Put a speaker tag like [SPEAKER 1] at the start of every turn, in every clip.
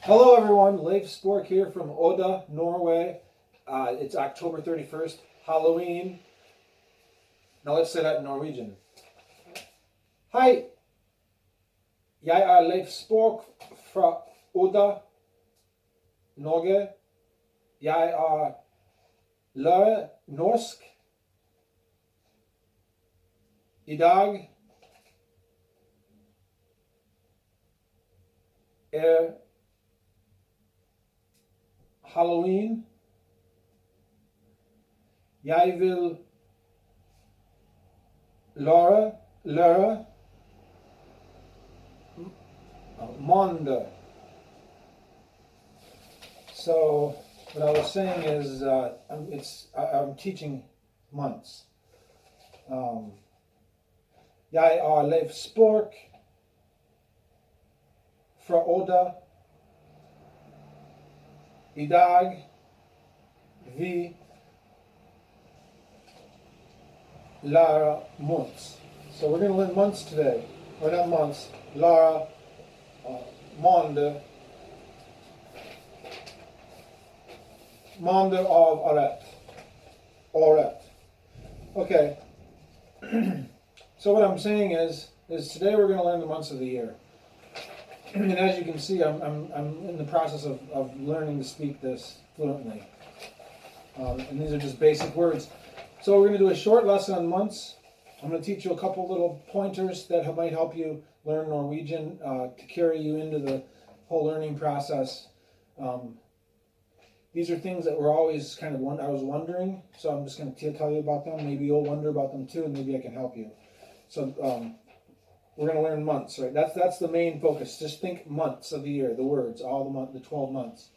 [SPEAKER 1] Hello everyone, Leif Spork here from Oda, Norway. It's October 31st, Halloween. Now let's say that in Norwegian. Hei, jeg Leif Spork fra Oda, Norge. Jeg lærer norsk. I dag Halloween. Jeg vil lære Monday. So what I was saying is I'm teaching months. Jeg Leif Spork fra Oda. I dag vi lærer months. So we're going to learn months today. Or not months. Lære Monday. Monday of året. Året. Okay. So what I'm saying is today we're going to learn the months of the year. And as you can see, I'm in the process of learning to speak this fluently. And these are just basic words. So we're going to do a short lesson on months. I'm going to teach you a couple little pointers that might help you learn Norwegian to carry you into the whole learning process. These are things that were always kind of I was wondering, so I'm just going to tell you about them. Maybe you'll wonder about them too, and maybe I can help you. So we're going to learn months, right? That's the main focus. Just think months of the year, the words, the 12 months.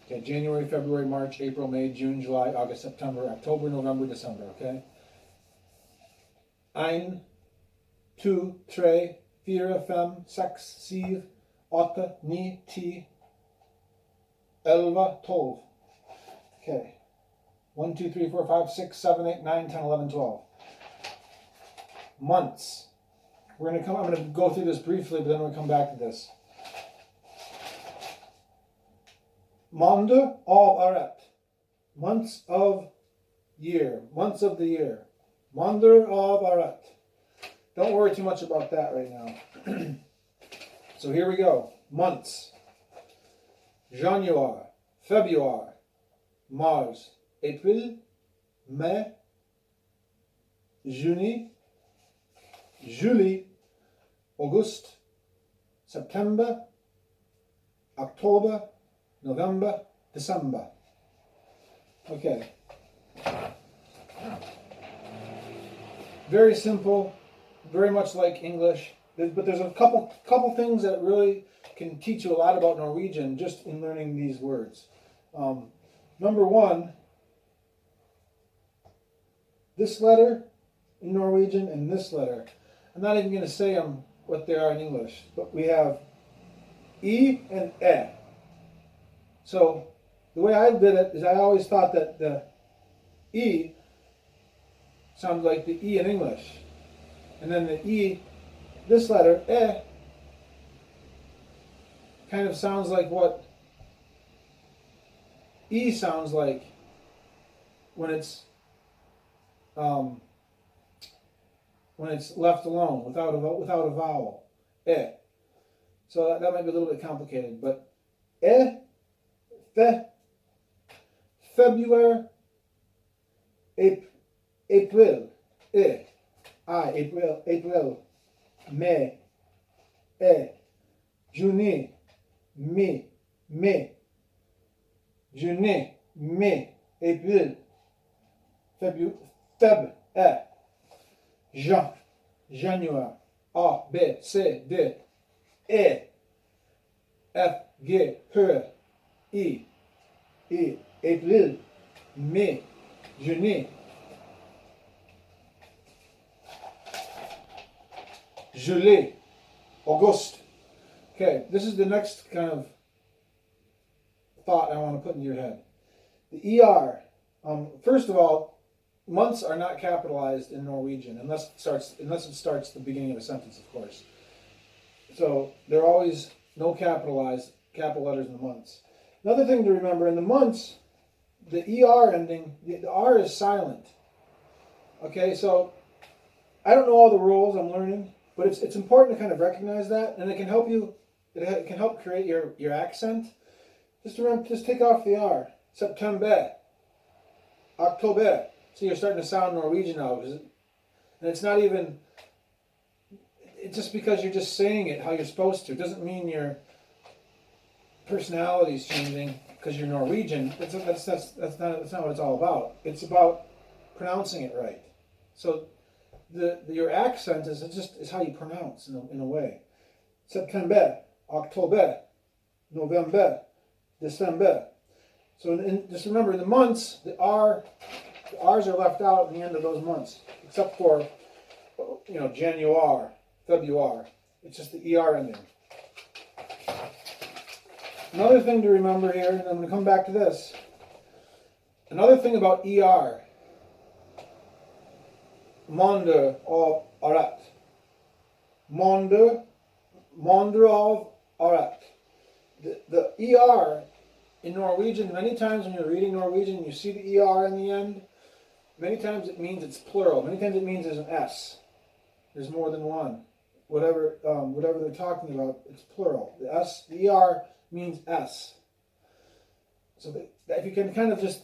[SPEAKER 1] Okay, January, February, March, April, May, June, July, August, September, October, November, December, okay? 1, 2, 3, 4, 5, 6, 7, 8, 9, 10, 11, 12. Okay. 1, 2, 3, 4, 5, 6, 7, 8, 9, 10, 11, 12. Months. I'm going to go through this briefly, but then we'll come back to this. Måneder av året. Months of year. Months of the year. Måneder av året. Don't worry too much about that right now. So here we go. Months. January, February, March, April, May, Juni, July, August, September, October, November, December. Okay. Very simple, very much like English, but there's a couple things that really can teach you a lot about Norwegian just in learning these words. Number one, this letter in Norwegian and this letter. I'm not even going to say what they are in English, but we have E and E. So the way I did it is I always thought that the E sounds like the E in English. And then the E, this letter, E, kind of sounds like what E sounds like when it's left alone without a vowel. E. So that might be a little bit complicated, but E, February, April, April, May, Juni, May, Juni, May, April, February, January, A, B, C, D, E, F, G, H, I, April, May, Juni, July, August. Okay, this is the next kind of thought I want to put in your head. The ER. First of all, months are not capitalized in Norwegian unless it starts the beginning of a sentence, of course. So they're always No capital letters in the months. Another thing to remember, in the months, the ER ending, the R is silent. Okay, so I don't know all the rules, I'm learning, but it's important to kind of recognize that, and it can help you, it can help create your accent. Just remember, just take off the R. September, October. So you're starting to sound Norwegian now, and it's not even, it's just because you're just saying it how you're supposed to. It doesn't mean your personality is changing because you're Norwegian. That's not what it's all about. It's about pronouncing it right. So your accent is how you pronounce in a way. September, October, November, December. So just remember, in the months, the R's are left out at the end of those months, except for January, February. It's just the ER ending. Another thing to remember here, and I'm going to come back to this. Another thing about ER, Monde av Arat. Monde av Arat. The ER in Norwegian, many times when you're reading Norwegian, you see the ER in the end. Many times it means it's plural. Many times it means there's an S. There's more than one. Whatever they're talking about, it's plural. The ER means S. So if you can kind of just,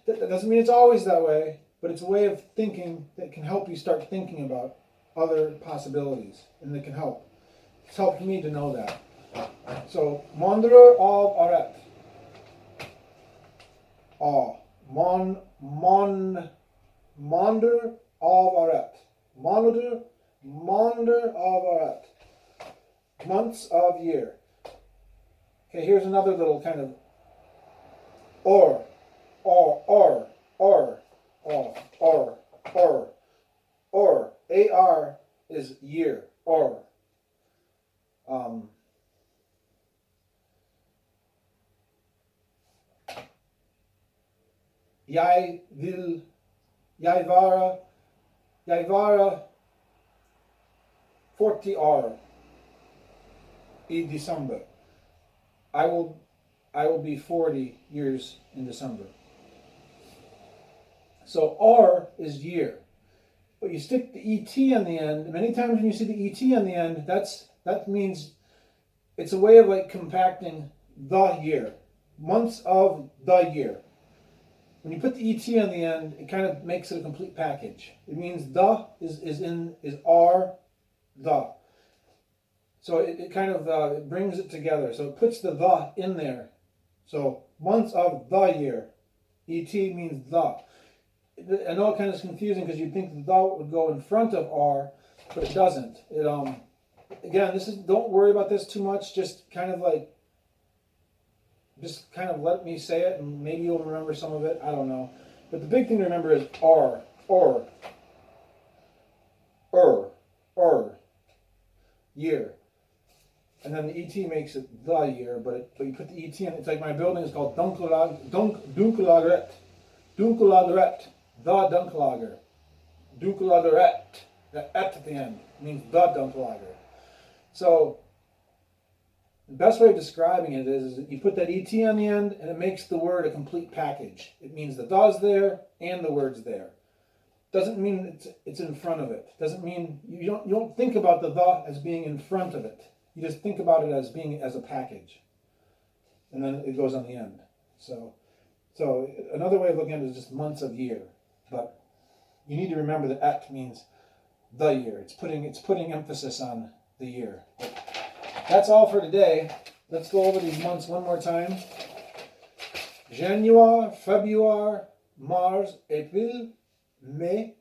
[SPEAKER 1] that doesn't mean it's always that way, but it's a way of thinking that can help you start thinking about other possibilities, and it can help. It's helped me to know that. So, Mondrer av Aret. Monder av Aret. Monder av Aret. Months of year. Okay, here's another little kind of or. AR is year. Or. Jeg vara 40 år i December. I will be 40 years in December. So R is year. But you stick the ET on the end. Many times when you see the ET on the end, that means it's a way of like compacting the year. Months of the year. When you put the ET on the end, it kind of makes it a complete package. It means the is R, the. So it kind of it brings it together. So it puts the in there. So months of the year. ET means the. I know it kind of is confusing because you'd think the would go in front of R, but it doesn't. It again, don't worry about this too much. Just kind of let me say it, and maybe you'll remember some of it. I don't know. But the big thing to remember is R, year. And then the ET makes it the year, but you put the ET in. It's like my building is called Dunkelageret. Dunkelageret. The Dunkelageret. Dunkelageret. The at the end means the Dunkelageret. So the best way of describing it is that you put that ET on the end and it makes the word a complete package. It means the the's there and the word's there. Doesn't mean it's in front of it. Doesn't mean you don't think about the as being in front of it. You just think about it as being as a package. And then it goes on the end. So another way of looking at it is just months of year. But you need to remember that et means the year. It's putting emphasis on the year. That's all for today. Let's go over these months one more time. January, February, Mars, April, May,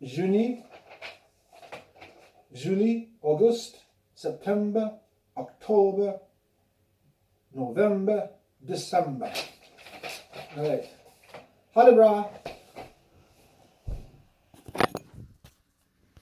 [SPEAKER 1] Juni, July, August, September, October, November, December. All right. Ha det bra.